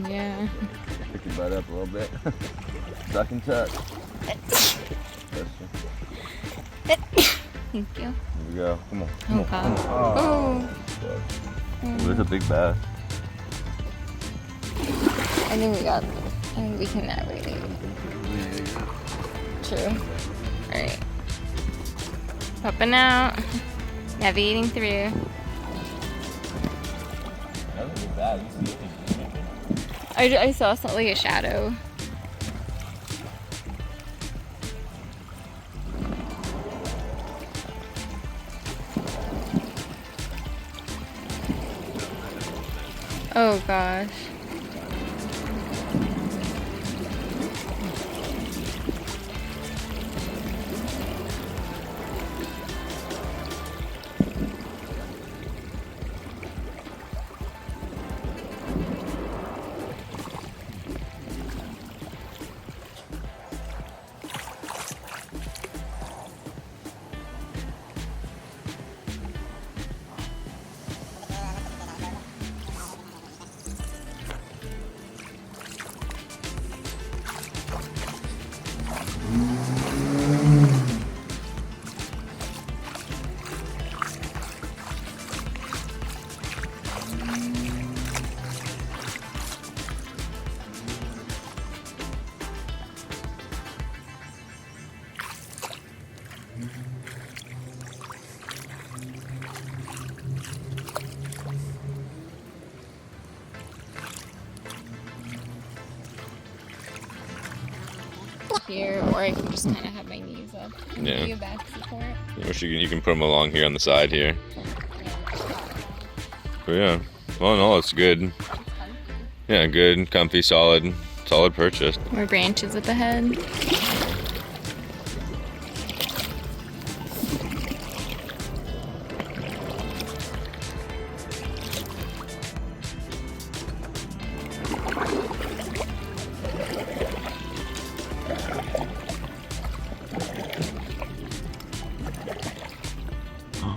Yeah. Pick your butt up a little bit. Suck and tuck. Thank you. Here we go. Come on. Come on. God. Oh. There's a big bass. I think we can navigate it. True. Alright. Up and out. Navigating through. That was bad. You see it? I saw something like a shadow. Oh gosh. Here, or I can just kind of have my knees up and Yeah. give you a back support. Or you can put them along here on the side here. But yeah, all in all, it's good. Yeah, good, comfy, solid purchase. More branches up ahead.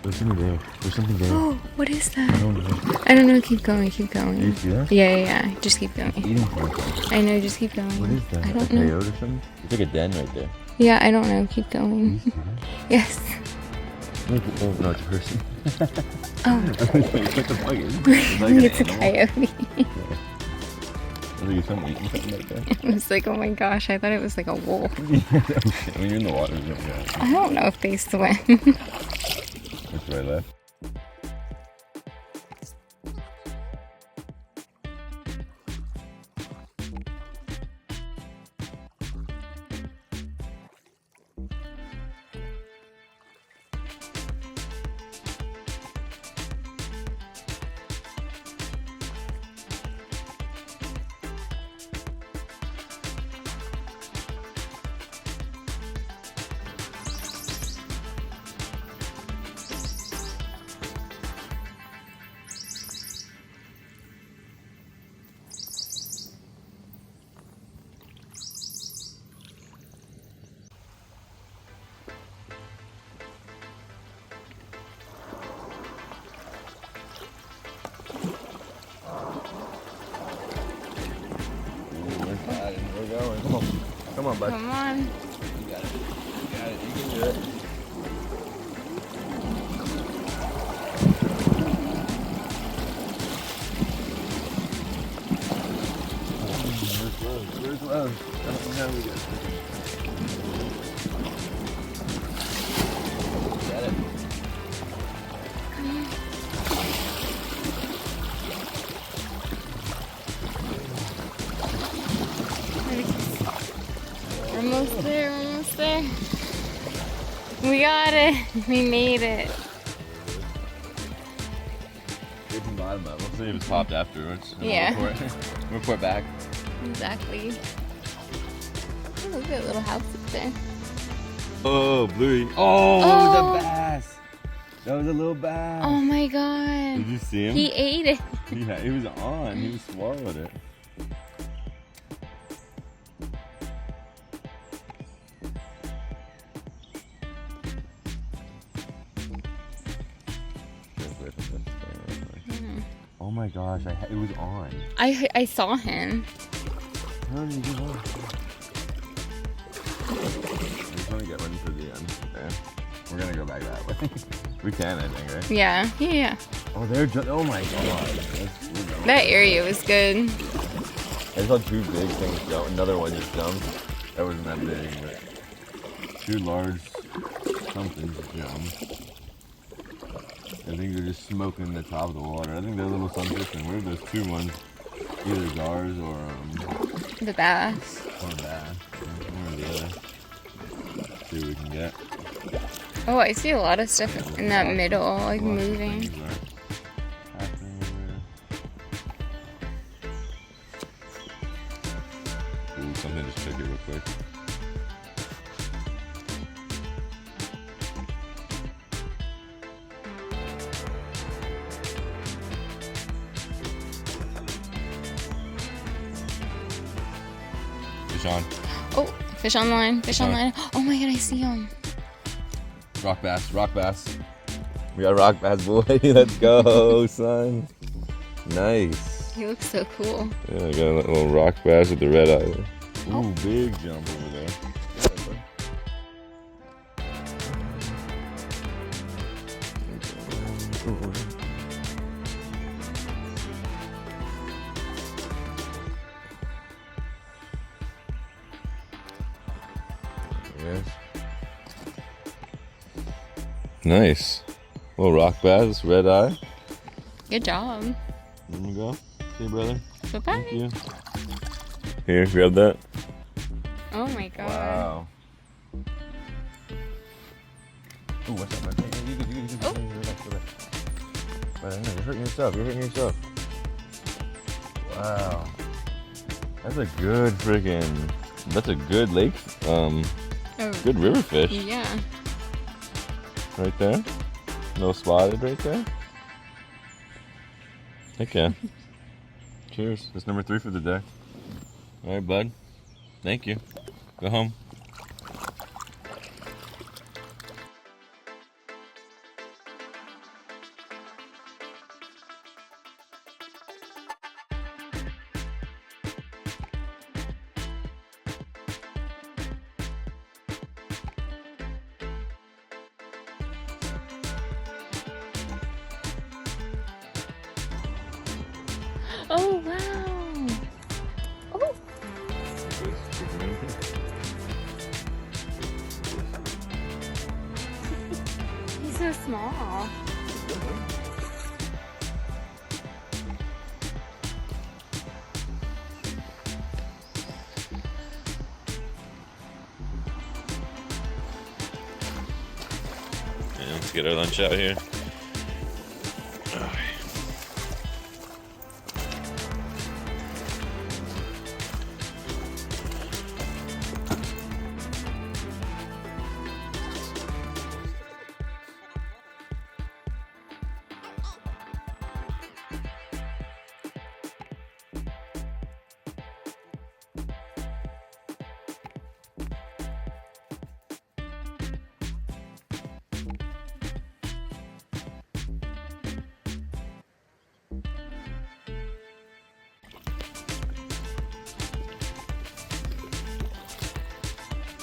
There's something there. There's something there. Oh, what is that? I don't know. I don't know. Keep going. Keep going. You see that? Yeah. Just keep going. Eating something. I know. Just keep going. What is that? I don't a know. coyote or something? It's like a den right there. Yeah, I don't know. Keep going. You see that? Yes. Look, oh no, it's a person. Oh. What the fuck is it? I think it's a coyote. I think it's something eating something like that. I was like, oh my gosh, I thought it was like a wolf. I mean, you're in the water. Yeah. I don't know if they swim. Which way left? We're going. Come on, bud. Come on. You got it. You got it. You can do it. Where's Love? Now we get Got it. We're almost there. We're almost there. We got it. We made it. Get from the bottom up. We'll see if it's popped afterwards. Yeah. We'll report back. Exactly. Oh, look at that little house up there. Oh, Bluey. Oh, it was a bass. That was a little bass. Oh my god. Did you see him? He ate it. Yeah, he was on. He swallowed it. Oh my gosh, it was on. I saw him. How did you get on? I just want to get one to the end. Okay. We're gonna go back that way. We can, I think, right? Yeah. Oh, oh my god. That area was good. I saw two big things jump. Another one just jumped. That wasn't that big, but two large somethings jumped. I think they're just smoking the top of the water. I think they're little sunfish, and where are those two ones? Either ours or The bass. or bass. One or the other. Let's see what we can get. Oh, I see a lot of stuff in that middle, like moving. Ooh, something just check it real quick. Fish on. Oh, fish on line, fish on line. Oh my god, I see him. Rock bass, rock bass. We got rock bass, boy. Let's go, son. Nice. He looks so cool. Yeah, I got a little rock bass with the red eye. Ooh, big jump over there. Yes. Nice. Little rock bass, red eye. Good job. There we go. See, brother. Bye-bye. Thank you. Here, grab that. Oh my god. Wow. Ooh, what's up, man? Hey, you good. Oh. Relax. But I know, you're hurting yourself. Wow. That's a good freaking. That's a good lake. Good river fish. Yeah. Right there. No spotted right there. Heck yeah. Cheers. That's number 3 for the day. All right, bud. Thank you. Go home. Oh wow. Oh. He's so small. Yeah, let's get our lunch out here.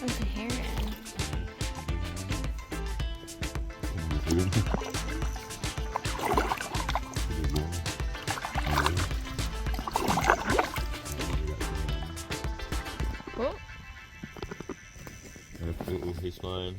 There's a heron. Oh. He's fine.